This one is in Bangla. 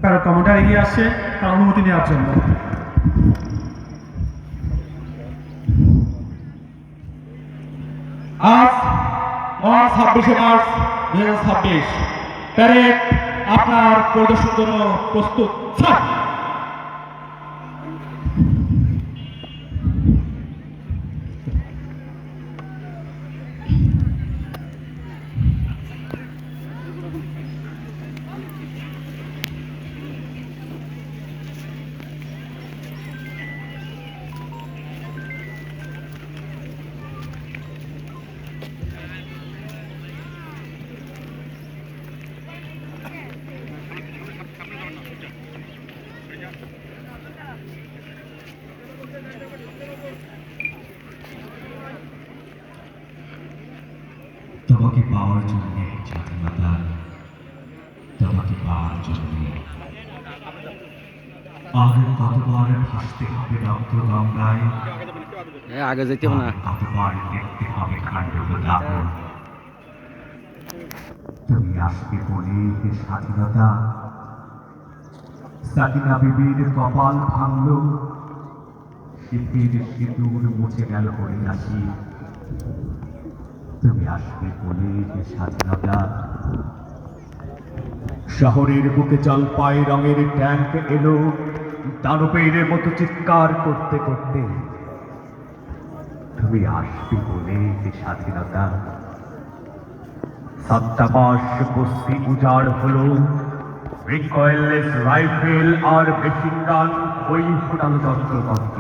তার কমান্ডার এগিয়ে আসছে তার অনুমতি নেওয়ার জন্য। আজ 26শে মার্চ 2026 প্যারেড আপনার পরিদর্শনের জন্য প্রস্তুত স্যার। তোমাকে পাওয়ার জন্য স্বাধীনতা, তোমাকে পাওয়ার জন্য আর কতবার ভাসতে হবে রক্ত গঙ্গায়, আগে যেতে হবে না। কতবার দেখতে হবে খান্ডব দাপন। তুমি আসবে বলে এ স্বাধীনতা, সাকিনা বিবির কপাল ভাঙল, শীতের সিঁদুর মুছে গেল হরিদাসী। তুমি আসবে বলে যে স্বাধীনতা, শহরের বুকে জলপাই রঙের ট্যাঙ্ক এলো দানবের মতো চিৎকার করতে করতে। তুমি আসবে বলে যে স্বাধীনতা, ছাত্রাবাস বস্তি উজাড় হলো, রিকয়েললেস রাইফেল আর মেশিন গান ওই ফোটানো যন্ত্রতন্ত্র।